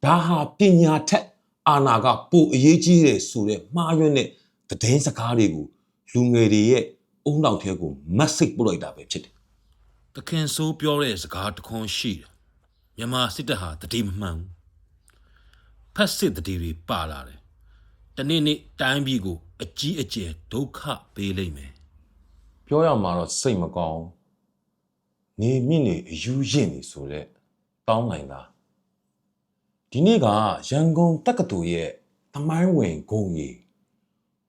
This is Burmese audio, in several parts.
ဒါဟာပညာထက်အာဏာကပိုအရေးကြီးတယ်ဆိုတဲ့မှားယွင်းတဲ့သတင်းစကားတွေကိုလူငယ်တွေရဲ့အုံနောက်ထဲကို message ပို့လိုက်တာပဲဖြစ်တယ် တခင်ဆိုးပြောတဲ့စကားတခွန်းရှိတယ်မြန်မာစစ်တပ်ဟာတတိမမှန်ဘူးဖက်စစ်တတိတွေပါလာတယ်တနေ့နေ့တိုင်းပြည်ကိုအကြီးအကျယ်ဒုက္ခပေးလိမ့်မယ် ပြောရမှာတော့စိတ်မကောင်းနေမြင့်နေအယူရင့်နေဆိုတဲ့တောင်းနိုင်တာဒီနေ့ကရန်ကုန်တက္ကသိုလ်ရဲ့သမိုင်းဝင်ဂုံကြီး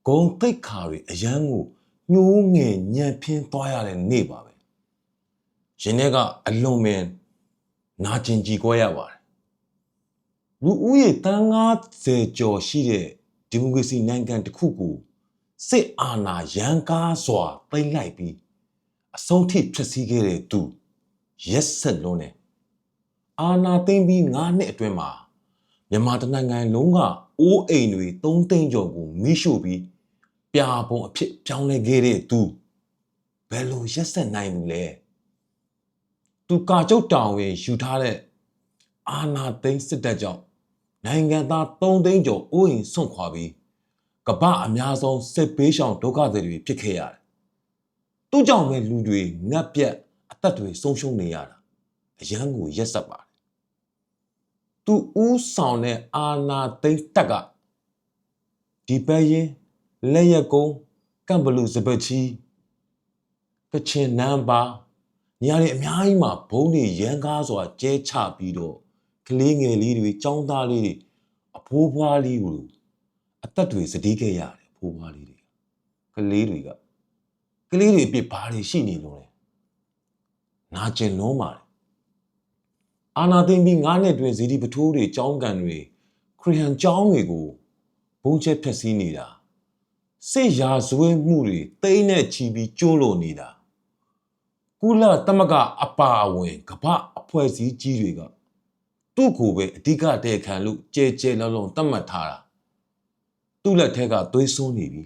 ဂုံတိတ်ခါတွေအရန်ကိုညှိုးငယ်ညံဖင်းသွားရတဲ့နေ့ပါပဲရှင်ထဲကအလွန်ပင်နာကျင်ကြည်ကွဲရပါတယ်လူဦးရေတန်း90ကျော်ရှိတဲ့ဒီမိုကရေစီနိုင်ငံတစ်ခုကိုစစ်အာဏာရန်ကားစွာသိမ်းလိုက်ပြီးအဆုံးထိဖျက်ဆီးခဲ့တဲ့သူရက်ဆက်လုံးနဲ့အာဏာသိမ်းပြီး9နှစ်အတွင်းမှာမြန်မာတနိုင်ငံလုံးကအိုးအိမ်တွေ3သိန်းကျော်ကိုမိရှို့ပြီးပြာပုံအဖြစ်ပြောင်းလဲခဲ့တဲ့သူဘယ်လိုရက်ဆက်နိုင်ဘူးလဲသူကာကျုပ်တောင်ဝင်ယူထားတဲ့အာဏာသိမ်းစစ်တပ်ကြောင့်နိုင်ငံသား3သိန်းကျော်အိုးအိမ်ဆွန့်ခွာပြီးကမ္ဘာအများဆုံးစစ်ပေးရှောင်ဒုက္ခသည်တွေဖြစ်ခဲ့ရတယ်။သူ့ကြောင့်ပဲလူတွေငတ်ပြတ်အသက်တွေဆုံးရှုံးနေရတာအရန်ကိုရက်ဆက်ပါတယ်။သူဦးဆောင်တဲ့အာဏာသိမ်းတပ်ကဒီပဲရင်လက်ရက်ကုန်းကမ်ဘလူစပချီကချင်နန်းပါနေရာတွေအများကြီးမှာဘုံတွေရန်ကားစွာကျဲချပြီးတော့ကလေးငယ်လေးတွေចောင်းသားလေးတွေအဖိုးဖွားလေးကိုအသက်တွေစတီးခဲ့ရတယ်ဖိုးဖွားလေးတွေကလေးတွေအပြစ်ဘာတွေရှိနေလို့လဲနာကျင်လုံးပါတယ်အာနာသိမ့်ပြီး9နှစ်တွင်ဇီဒီပထိုးတွေចောင်းကန်တွေခရီးဟန်ចောင်းတွေကိုဘုံချက်ဖျက်ဆီးနေတာစစ်ရာဇဝဲမှုတွေတိမ့်နဲ့ချီပြီးကျိုးလို့နေတာကုလသမဂ္ဂအပါအဝင်ကမ္ဘာအဖွဲ့အစည်းကြီးတွေကသူ့ကိုပဲအဓိကတဲခံလို့ကြဲကြဲလောလုံးတတ်မှတ်ထားတာသူ့လက်ထက်ကသွေးစွန်းနေပြီ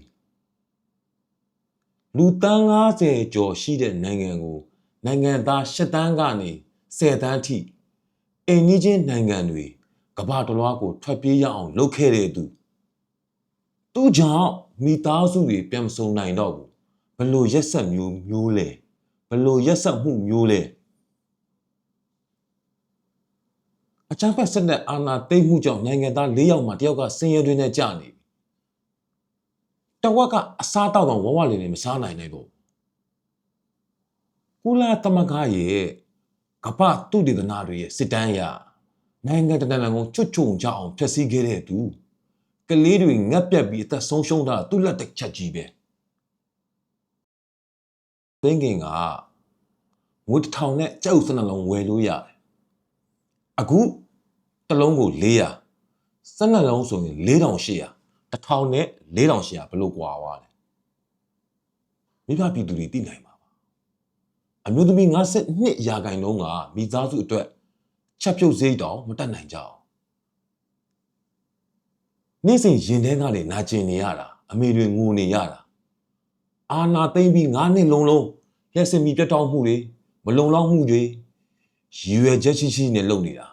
လူတန်း90ကျော်ရှိတဲ့နိုင်ငံကိုနိုင်ငံသား10တန်းကနေ10တန်းထိအိမ်နီးချင်းနိုင်ငံတွေကမ္ဘာတစ်လွှားကိုထွက်ပြေးရအောင်လုပ်ခဲ့တဲ့သူကြောင့်မိသားစုတွေပြန်မစုံနိုင်တော့ဘူးဘလို့ရက်ဆက်မျိုးလဲဘလို့ရက်ဆက်မှုမျိုးလဲအချမ်းဖက်စစ်တပ်အာဏာသိမ်းမှုကြောင့်နိုင်ငံသား4ယောက်မှတယောက်ကစင်ရတွင်နဲ့ကြာနေပြီတဝက်ကအစားတောက်တော့ဝဝလေးလေးမစားနိုင်တော့ကုလသမဂ္ဂရဲ့ကမ္ဘာတုတေသနာတွေရဲ့စစ်တမ်းအရနိုင်ငံတနိုင်ငံကိုချွတ်ချုံကြအောင်ဖျက်ဆီးခဲ့တဲ့သူကလေးတွေငတ်ပြတ်ပြီးအသက်ဆုံးရှုံးတာသူ့လက်တစ်ချက်ကြီးပဲသိန်းကင်ကငွေ1000နဲ့ကြောက်စနှလုံးဝယ်လို့ရတယ်အခုတစ်လုံးကို400စနှလုံးဆိုရင်4800 1000နဲ့4800ဘလို့ကွာသွားလဲမိဘပြည်သူတွေသိနိုင်ပါအမျိုးသမီး52ရာခိုင်နှုန်းကမိသားစုအတွက်ချက်ပြုတ်စိတ်တောင်မတက်နိုင်ကြအောင်နေ့စဉ်ရင်ထဲကနေနာကျင်နေရတာအမေတွေငိုနေရတာအာနာသိမ့်ပြီး9နှစ်လုံးလုံးလက်စင်မီပြတ်တောက်မှုတွေမလုံလောက်မှုတွေရည်ရွယ်ချက်ရှိနဲ့လုပ်နေတာ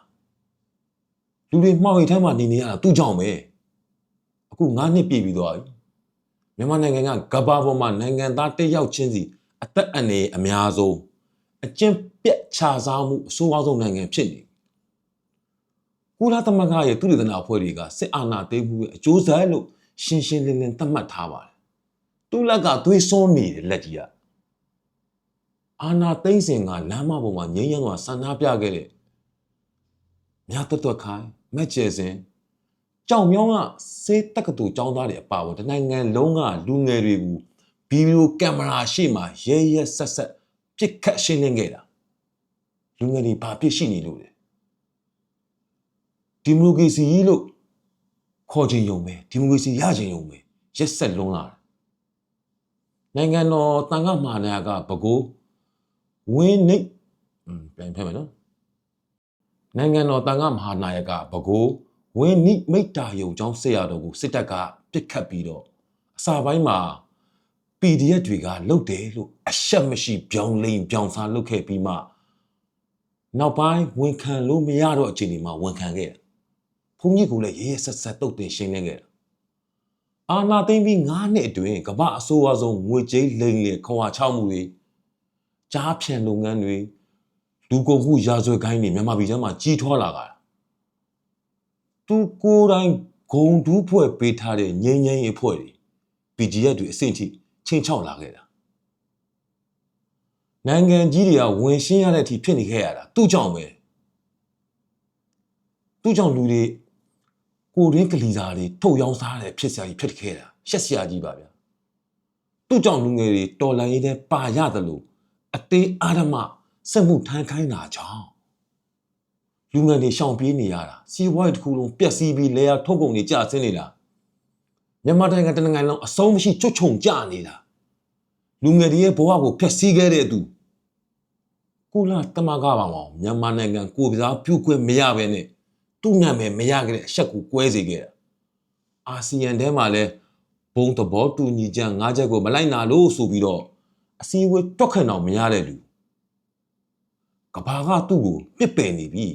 လူတွေမှောင်ရိပ်ထဲမှာနေနေရတာသူ့ကြောင့်ပဲအခု9နှစ်ပြည့်ပြီးသွားပြီမြန်မာနိုင်ငံကကမ္ဘာပေါ်မှာနိုင်ငံသားတစ်ယောက်ချင်းစီအသက်အန္တရာယ်အများဆုံးအကျင့်ပြတ်ခြားစားမှုအဆိုးအဆုံးနိုင်ငံဖြစ်နေကုလသမဂ္ဂရဲ့သူတေသနာအဖွဲ့တွေကစစ်အာဏာသိမ်းမှုရဲ့အကျိုးဆက်လို့ရှင်းရှင်းလင်းလင်းသတ်မှတ်ထားပါတယ်သူ့လက်ကသွေးစွန်းနေတယ်လက်ကြီးကအာဏာသိမ်းစဉ်ကလမ်းမပေါ်မှာငြိမ်းချမ်းစွာဆန္ဒပြခဲ့တဲ့မြတ်တွတ်ခိုင်မက်ကျဲစင်ကြောင်မြောင်းကစေးတက္ကသိုလ်ကျောင်းသားတွေအပါအဝင်တနိုင်ငံလုံးကလူငယ်တွေကိုဗီဒီယိုကင်မရာရှေ့မှာရဲဆက်ပြစ်ခတ်ရှင်းလင်းခဲ့တာလူငယ်တွေဘာပြစ်ရှိနေလို့လဲဒီမိုကရေစီလို့ခေါ်ခြင်းယုံပဲဒီမိုကရေစီရခြင်းယုံပဲရက်ဆက်လုံးလာတယ်နိုင်ငံတော်တန်ခါမာနာကဘကိုးဝင်းနိတ်ပြန်ဖက်မယ်နော်နိုင်ငံတော်တန်ခါမဟာနာယကဘကိုးဝင်းနိမိတ်တာယုံကျောင်းဆရာတော်ကိုစစ်တပ်ကပြစ်ခတ်ပြီးတော့အစာပိုင်းမှာ PDF တွေကလုတ်တယ်လို့အရှက်မရှိပြောင်းလိန်ပြောင်းစားလုတ်ခဲ့ပြီးမှနောက်ပိုင်းဝန်ခံလို့မရတော့အခြေအနေမှာဝန်ခံခဲ့တယ် ဘုန်းကြီးကလည်းရဲဆက်ဆက်တုတ်တင်ရှင်းနေခဲ့တာအာနာသိမ့်ပြီး9နှစ်အတွင်းကမ္ဘာအဆိုးအဆုံးငွေကြေးလိမ်လည်ခွန်အားချမှုတွေကြားဖြန်လုပ်ငန်းတွေလူကုန်မှုရာဇဝတ်ကိုင်းတွေမြန်မာပြည်ထဲမှာကြီးထွားလာတာသူကိုယ်တိုင်ဂုံတူးဖွဲ့ပေးထားတဲ့ငြိမ်းချမ်းရေးအဖွဲ့တွေ PGF တွေအဆင့်ထိချင်းချောက်လာခဲ့တာနိုင်ငံကြီးတွေကဝင်ရှင်းရတဲ့အထိဖြစ်နေခဲ့ရတာသူ့ကြောင့်ပဲသူ့ကြောင့်လူတွေကိုရင်းကလီစာတွေထုတ်ရောင်းစားတဲ့ဖြစ်စရာကြီးဖြစ်ခဲ့တာရှက်စရာကြီးပါဗျာသူ့ကြောင့်လူငယ်တွေတော်လန်ရေးတဲ့ပါရတယ်လို့အသေးအာဓမစက်မှုထမ်းခိုင်းတာကြောင့်လူငယ်တွေရှောင်ပြေးနေရတာစီးပွားရေးတစ်ခုလုံးပျက်စီးပြီးလေယာထုတ်ကုန်တွေကျဆင်းနေတာမြန်မာနိုင်ငံတနိုင်ငံလုံးအဆုံးမရှိချွတ်ချုံကျနေတာလူငယ်တွေရဲ့ဘဝကိုဖျက်ဆီးခဲ့တဲ့သူကုလသမဂ္ဂပါမောင်မြန်မာနိုင်ငံကိုယ်စားပြုခွင့်မရဘဲနဲ့သူ့နာမည်မရခဲ့တဲ့အချက်ကိုကွဲစေခဲ့တာအာဆီယံထဲမှာလည်းဘုံသဘောတူညီချက်၅ချက်ကိုမလိုက်နာလို့ဆိုပြီးတော့အစည်းအဝေးတွက်ခန့်အောင်မရတဲ့လူကဘာကသူ့ကိုပြစ်ပယ်နေပြီ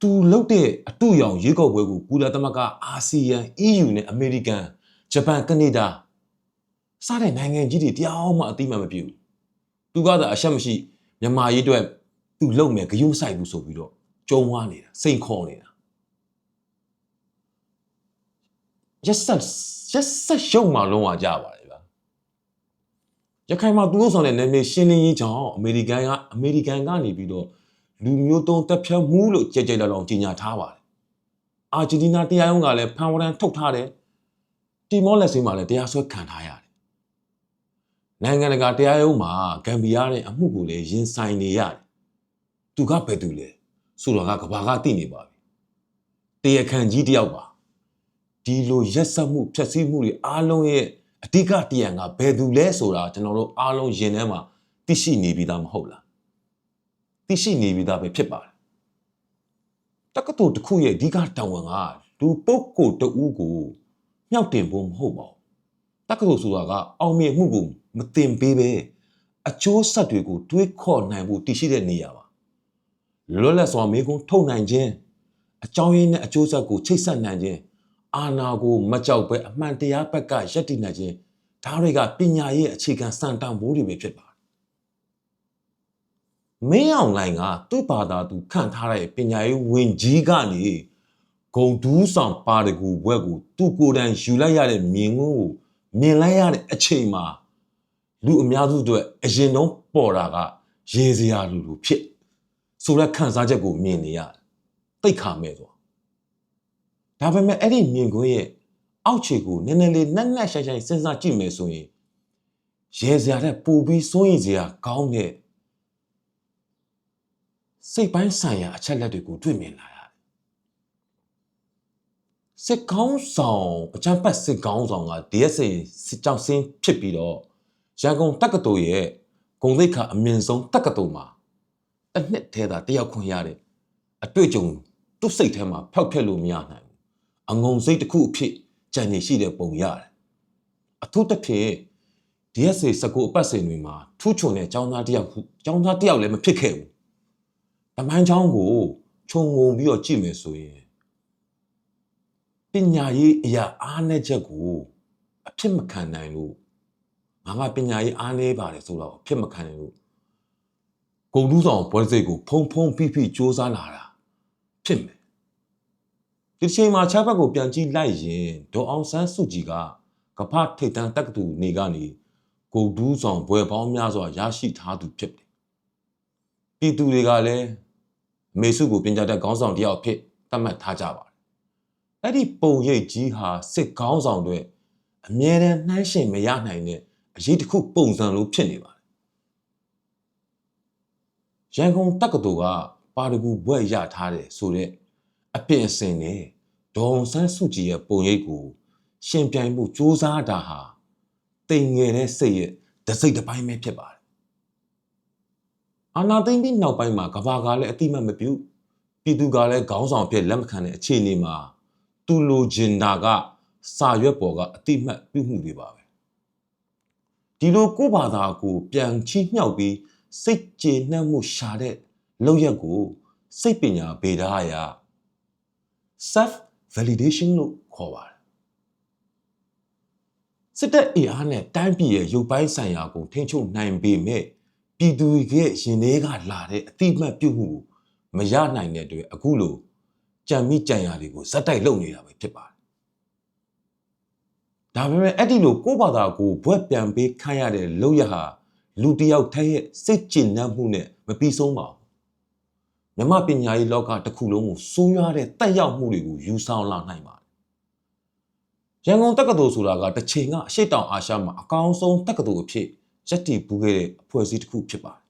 သူလှုပ်တဲ့အတူရောင်ရေကောက်ပွဲကိုကုလသမဂ္ဂအာဆီယံ EU နဲ့အမေရိကန်ဂျပန်ကနေဒါစတဲ့နိုင်ငံကြီးတွေတရားမှအသိမှမပြုသူကသာအရှက်မရှိမြန်မာရေးအတွက်သူလုံမယ်ဂယုမဆိုင်ဘူးဆိုပြီးတော့ကြုံဝါနေတာစိန်ခေါ်နေတာရက်ဆက်ရှုံမှလုံးဝကြပါတယ်ဗျာရခိုင်မှာသူတို့ဆောင်တဲ့နာမည်ရှင်းလင်းရေးကြောင့်အမေရိကန်ကနေပြီးတော့လူမျိုးတုံးတပ်ဖြတ်မှုလို့ကြဲကြဲလောင်ကြီးညာထားပါတယ်အာဂျင်တီးနားတရားရုံးကလည်းဖန်ဝရန်ထုတ်ထားတယ်တီမောလက်စင်းမှာလည်းတရားစွဲခံထားရတယ်နိုင်ငံတကာတရားရုံးမှာဂမ်ဘီယာရဲ့အမှုကိုလည်းရင်ဆိုင်နေရတယ်သူကဘယ်သူလဲဆိုတော့ကဘာကသိနေပါပြီတရားခံကြီးတယောက်ပါဒီလိုရက်စက်မှုဖျက်ဆီးမှုတွေအားလုံးရဲ့အဓိကတရားကဘယ်သူလဲဆိုတာကျွန်တော်တို့အားလုံးရင်ထဲမှာသိရှိနေပြီးသားမဟုတ်လားသိရှိနေပြီးသားပဲဖြစ်ပါတယ်တက္ကသိုလ်တစ်ခုရဲ့အဓိကတာဝန်ကလူပုဂ္ဂိုလ်တဦးကိုမြောက်တင်ဖို့မဟုတ်ပါဘူးတက္ကသိုလ်ဆိုတာကအောင်မြင်မှုကိုမတင်ပေးပဲအကျိုးဆက်တွေကိုတွေးခေါ်နိုင်ဖို့တည်ရှိတဲ့နေရာပါလွတ်လပ်စွာမေးခွန်းထုတ်နိုင်ခြင်းအကြောင်းရင်းနဲ့အကျိုးဆက်ကိုချိတ်ဆက်နိုင်ခြင်းအာဏာကိုမကြောက်ပဲအမှန်တရားဘက်ကယက်တည်နိုင်ခြင်းဒါတွေကပညာရေးအခြေခံစံတန်ဖိုးတွေပဲဖြစ်ပါတယ်မင်းအောင်လိုင်ကသူ့ဘာသာသူခန့်ထားတဲ့ပညာရေးဝင်ကြီးကနေဂုံဒူးဆောင်ပါတကူဘွက်ကိုသူ့ကိုယ်တိုင်ယူလိုက်ရတဲ့မြင်ကွင်းကိုမြင်လိုက်ရတဲ့အချိန်မှာလူအများစုအတွက်အရင်ဆုံးပေါ်တာကရေစရာလူဖြစ်ဆိုတဲ့ခံစားချက်ကိုမြင်နေရတယ်တိတ်ခါမဲ့သွားဒါပေမဲ့အဲ့ဒီမြင်ကွင်းရဲ့အောက်ခြေကိုနည်းနည်းလေးနှက်နှက်ရှိုင်းရှိုင်းစဉ်းစားကြည့်မယ်ဆိုရင်ရေစရာတဲ့ပူပြီးစိုးရိမ်စရာကောင်းတဲ့စိတ်ပိုင်းဆိုင်ရာအချက်လက်တွေကိုတွေ့မြင်လာရတယ်စစ်ကောင်းဆောင်အချမ်းပတ်စစ်ကောင်းဆောင်က DSA စစ်ကြောင်းစင်းဖြစ်ပြီးတော့ရန်ကုန်တက္ကသိုလ်ရဲ့ဂုံသိက္ခာအမြင့်ဆုံးတက္ကသိုလ်မှာတစ်နှစ်ထဲသာတယောက်ခွင့်ရတဲ့အတွေ့အကြုံသူ့စိတ်ထဲမှာဖောက်ဖျက်လို့မရနိုင်ဘူးအငုံစိတ်တစ်ခုအဖြစ်ကြံနေရှိတဲ့ပုံရတယ်အထူးသဖြင့် DSA စကူအပတ်စဉ်တွေမှာထူးချွန်တဲ့ကျောင်းသားတယောက်လည်းမဖြစ်ခဲ့ဘူးတမိုင်းချောင်းကိုခြုံငုံပြီးတော့ကြည့်မယ်ဆိုရင်ပညာရေးအရာအားနည်းချက်ကိုအဖြစ်မခံနိုင်လို့ငါပညာရေးအားနည်းပါတယ်ဆိုတော့အဖြစ်မခံနိုင်လို့ဂုံတူးဆောင်ဘွဲစိတ်ကိုဖုံဖိစူးစမ်းလာတာဖြစ်မယ်ဒီချိန်မှာခြားဘက်ကိုပြန်ကြည့်လိုက်ရင်ဒေါ်အောင်ဆန်းစုကြည်ကကဖထိတ်တန်းတက္ကသိုလ်နေကနေဂုံတူးဆောင်ဘွဲပေါင်းများစွာရရှိထားသူဖြစ်တယ်ပြည်သူတွေကလည်းအမေစုကိုပညာတတ်ခေါင်းဆောင်တယောက်ဖြစ်သတ်မှတ်ထားကြပါတယ်အဲ့ဒီပုံရိပ်ကြီးဟာစစ်ခေါင်းဆောင်တွေအမြဲတမ်းနှိုင်းယှဉ်မရနိုင်တဲ့အရေးတစ်ခုပုံစံလိုဖြစ်နေပါတယ်ရန်ကုန်တက္ကသိုလ်ကပါရဂူဘွဲ့ရထားတယ်ဆိုတဲ့အပြင်အစင်နဲ့ဒေါ်အောင်ဆန်းစုကြည်ရဲ့ပုံရိပ်ကိုရှင်ပြိုင်မှုစူးစမ်းတာဟာတိမ်ငယ်တဲ့စိတ်ရဲ့တစ်စိတ်တစ်ပိုင်းပဲဖြစ်ပါတယ်အာနာသိမ့်ပြီးနောက်ပိုင်းမှာကဘာကလည်းအတိမတ်မပြုပြည်သူကလည်းခေါင်းဆောင်ဖြစ်လက်မခံတဲ့အခြေအနေမှာသူလိုချင်တာကစာရွက်ပေါ်ကအတိမတ်ပြုမှုတွေပါပဲဒီလိုကိုယ့်ဘာသာကိုပြန်ချီးမြှောက်ပြီးစိတ်ကျေနပ်မှုရှာတဲ့လောက်ရက်ကိုစိတ်ပညာဗေဒအရာ self validation လို့ခေါ်ပါတယ်စစ်တပ်အင်အားနဲ့တိုင်းပြည်ရဲ့ရုပ်ပိုင်းဆိုင်ရာကိုထိန်းချုပ်နိုင်ပေမဲ့ပြည်သူရဲ့ရင်ထဲကလာတဲ့အတိအမှတ်ပြုမှုကိုမရနိုင်တဲ့အတွက်အခုလိုကြံမိကြံရာတွေကိုဇက်တိုက်လုပ်နေတာပဲဖြစ်ပါတယ်ဒါပေမဲ့အဲ့ဒီလိုကိုယ့်ဘာသာကိုဘွဲ့ပြန်ပေးခိုင်းရတဲ့လုပ်ရဟာလူတစ်ယောက်တည်းရဲ့စိတ်ကျဉ်နှံ့မှုနဲ့မပြီးဆုံးပါဘူးမြမပညာရေးလောကတစ်ခုလုံးကိုစိုးရွားတဲ့တက်ရောက်မှုတွေကိုယူဆောင်လာနိုင်ပါတယ်ရန်ကုန်တက္ကသိုလ်ဆိုတာကတစ်ချိန်ကအရှိတောင်အာရှမှာအကောင်းဆုံးတက္ကသိုလ်အဖြစ်ရပ်တည်ပူးခဲ့တဲ့အဖွဲ့အစည်းတစ်ခုဖြစ်ပါတယ်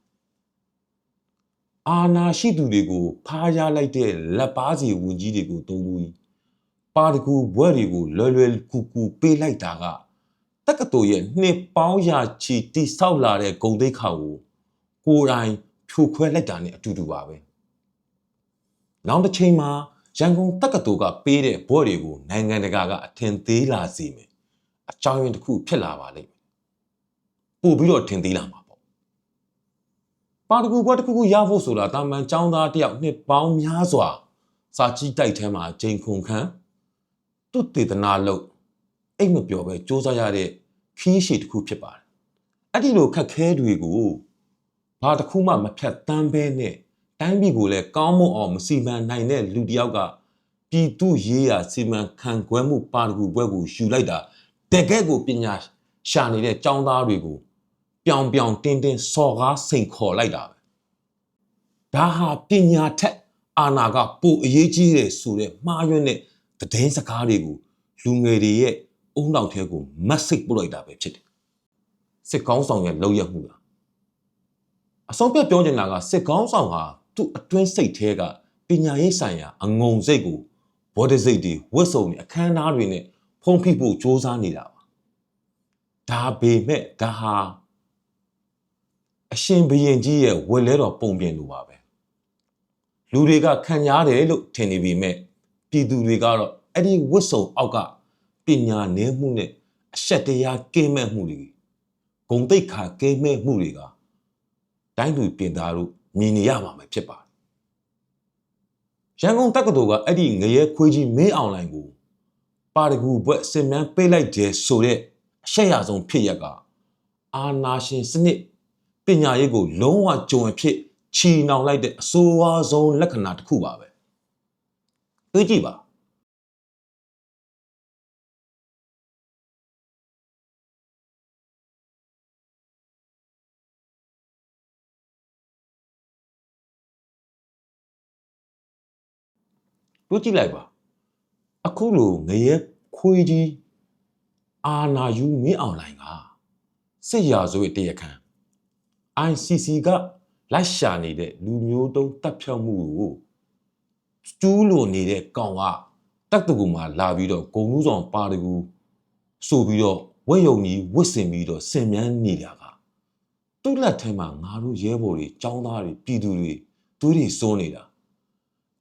အာနာရှိသူတွေကိုဖားရလိုက်တဲ့လက်ပါစီဝင်ကြီးတွေကိုတုံးလို့ပါတကူဘွဲ့တွေကိုလွယ်ကူကူပေးလိုက်တာကတက္ကသိုလ်ရဲ့နှစ်ပေါင်းရာချီတိဆောက်လာတဲ့ဂုံတိတ်ခါကိုကိုယ်တိုင်ဖြိုခွဲလိုက်တာနဲ့အတူတူပါပဲနောက်တစ်ချိန်မှာရန်ကုန်တက္ကသိုလ်ကပေးတဲ့ဘွဲ့တွေကိုနိုင်ငံတကာကအထင်သေးလာစေမယ်အကြောင်းရင်းတစ်ခုဖြစ်လာပါလိမ့်မယ်ပို့ပြီးတော့ထင်သေးလာမှာပေါ့ပါတကူဘွဲ့တစ်ခုရဖို့ဆိုတာတာမန်ចောင်းသားတယောက်နှစ်ပေါင်းများစွာစာကြည့်တိုက်ထဲမှာဂျိန်ခုန်ခန်းသူတေသနာလို့အိတ်မပြောပဲစ조사ရတဲ့ခီးရှည်တစ်ခုဖြစ်ပါတယ်အဲ့ဒီလိုခက်ခဲတွေကိုဘာတစ်ခုမှမဖြတ်တမ်းပဲနဲ့တိုင်းပြည်ကိုလည်းကောင်းမွန်အောင်မစီမံနိုင်တဲ့လူတစ်ယောက်ကပြည်သူရေးရာစီမံခန့်ခွဲမှုပါတကူဘွဲ့ကိုယူလိုက်တာတကယ့်ကိုပညာရှာနေတဲ့ចောင်းသားတွေကိုပြောင်တင်းစော်ကားစိန်ခေါ်လိုက်တာပဲဒါဟာပညာထက်အာဏာကပိုအရေးကြီးတယ်ဆိုတဲ့မှားယွင်းတဲ့သတင်းစကားတွေကိုလူငယ်တွေရဲ့အုံနောက်ထဲကိုမက်ဆေ့ပို့လိုက်တာပဲဖြစ်တယ်စစ်ကောင်းဆောင်ရဲ့လောက်ရမှုလားအဆုံးပြတ်ပြောချင်တာကစစ်ကောင်းဆောင်ဟာသူ့အတွင်းစိတ်ထဲကပညာရေးဆိုင်ရာအငုံစိတ်ကိုဘောဓစိတ်တွေဝတ်စုံတွေအခမ်းအနားတွေနဲ့ဖုံးဖိဖို့စ조사နေတာပါဒါပေမဲ့ဒါဟာအရှင်ဘုရင်ကြီးရဲ့ဝက်လဲတော်ပုံပြင်လိုပါပဲလူတွေကခံကြားတယ်လို့ထင်နေပေမဲ့ပြည်သူတွေကတော့အဲ့ဒီဝတ်စုံအောက်ကပညာနည်းမှုနဲ့အရှက်တရားကင်းမဲ့မှုတွေဂုံတိတ်ခါကင်းမဲ့မှုတွေကတိုင်းသူပြည်သားတို့မြင်နေရမှာပဲဖြစ်ပါတယ်ရန်ကုန်တက္ကသိုလ်ကအဲ့ဒီငရဲခွေးကြီးမင်းအောင်လိုင်ကိုပါတကူဘွဲ့စင်မြန်းပေးလိုက်တယ်ဆိုတဲ့အရှက်ရဆုံးဖြစ်ရက်ကအာနာရှင်စနစ်ပညာရေးကိုလုံးဝကြုံအဖြစ်ချီနှောင်လိုက်တဲ့အဆိုးဝါးဆုံးလက္ခဏာတစ်ခုပါပဲတွေးကြည့်ပါတွေးကြည့်လိုက်ပါအခုလိုငရဲခွေးကြီးအာနာယူမင်းအောင်လိုင်ကစစ်ရာဇဝတ်တရားခံ ICC ကလိုက်ရှာနေတဲ့လူမျိုးတုံးတပ်ဖြတ်မှုကိုကျူးလွန်နေတဲ့ကောင်ကတက္ကသိုလ်မှာလာပြီးတော့ဂုံလူးဆောင်ပါတကူဆိုပြီးတော့ဝက်ယုံကြီးဝစ်စင်ပြီးတော့ဆင်မြန်းနေတာကသူ့လက်ထဲမှာငါတို့ရဲဘော်တွေចောင်းသားတွေပြည်သူတွေသွေးတွေစွန်းနေတာ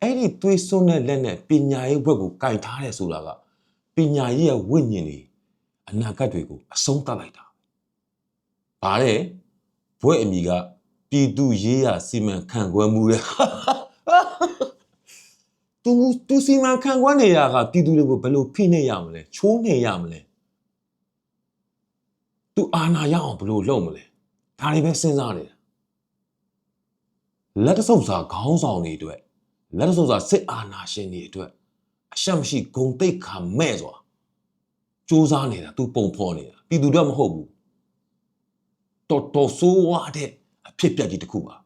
အဲ့ဒီသွေးစွန်းတဲ့လက်နဲ့ပညာရေးဘက်ကိုကင်ထားတယ်ဆိုတာကပညာရေးရဲ့ဝိညာဉ်တွေအနာဂတ်တွေကိုအဆုံးသတ်လိုက်တာဗါတဲ့ဘွဲ့အမိကပြည်သူရေးရာစီမံခန့်ခွဲမှုတဲ့သူစီမံခန့်ခွဲနေတာကပြည်သူတွေကိုဘယ်လိုဖိနှိပ်ရမလဲချိုးနှိပ်ရမလဲသူအာဏာရအောင်ဘယ်လိုလုပ်မလဲဒါတွေပဲစဉ်းစားနေတာလက်တဆုပ်စာခေါင်းဆောင်တွေအတွက်လက်တဆုပ်စာစစ်အာဏာရှင်တွေအတွက်အရှက်မရှိဂုံတိတ်ခါမဲ့စွာစူးစမ်းနေတာသူပုံဖော်နေတာပြည်သူတော့မဟုတ်ဘူးတော်ဆိုးဝါးတဲ့အဖြစ်ပြက်ကြီးတစ်ခုပါ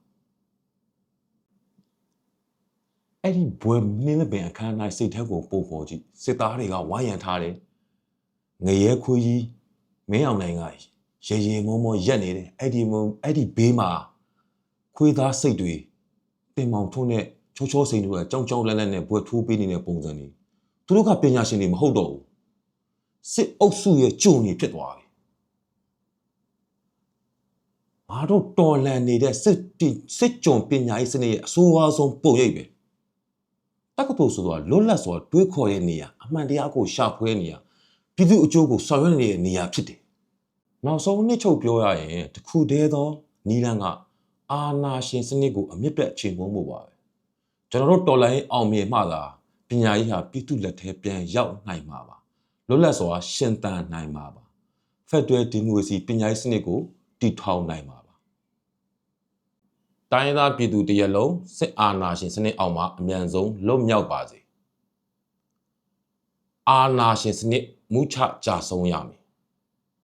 အဲ့ဒီဘွယ်မင်းမပင်အခမ်းအနားစိတ်ထဲကိုပုံဖော်ကြည့်စစ်သားတွေကဝိုင်းရံထားတယ်ငရဲခွေးကြီးမင်းအောင်နိုင်ကရေမောရက်နေတယ်အဲ့ဒီဘေးမှာခွေးသားစိတ်တွေတင်မောင်ထုံးနဲ့ချောစိန်တို့ကကြောင်လန့်နဲ့ဘွယ်ထိုးပေးနေတဲ့ပုံစံတွေသူတို့ကပညာရှင်တွေမဟုတ်တော့ဘူးစစ်အုပ်စုရဲ့ကြုံနေဖြစ်သွားပြီငါတို့တော်လန်နေတဲ့စစ်ကြုံပညာရေးစနစ်ရဲ့အဆိုးအဝါးဆုံးပုံရိပ်ပဲတက္ကသိုလ်ဆိုတာလွတ်လပ်စွာတွေးခေါ်တဲ့နေရာအမှန်တရားကိုရှာဖွေနေရပြည်သူအကျိုးကိုဆောင်ရွက်နေတဲ့နေရာဖြစ်တယ်နောက်ဆုံးနှစ်ချုပ်ပြောရရင်တခုတည်းသောနီလန်းကအာနာရှင်စနစ်ကိုအမြင့်ပြတ်ချိန်မုံမှုပါပဲကျွန်တော်တို့တော်လိုင်းအောင်မြင်မှသာ ပညာရေးဟာပြည်သူလက်ထဲပြန်ရောက်နိုင်မှာပါလွတ်လပ်စွာရှင်သန်နိုင်မှာပါဖက်ဒရယ်ဒီမိုကရေစီပညာရေးစနစ်ကိုတည်ထောင်နိုင်မှာပါတိုင်းရင်းသားပြည်သူတရက်လုံးစစ်အာဏာရှင်စနစ်အောက်မှာအမြန်ဆုံးလွတ်မြောက်ပါစေအာဏာရှင်စနစ်မူချကြဆုံးရမည်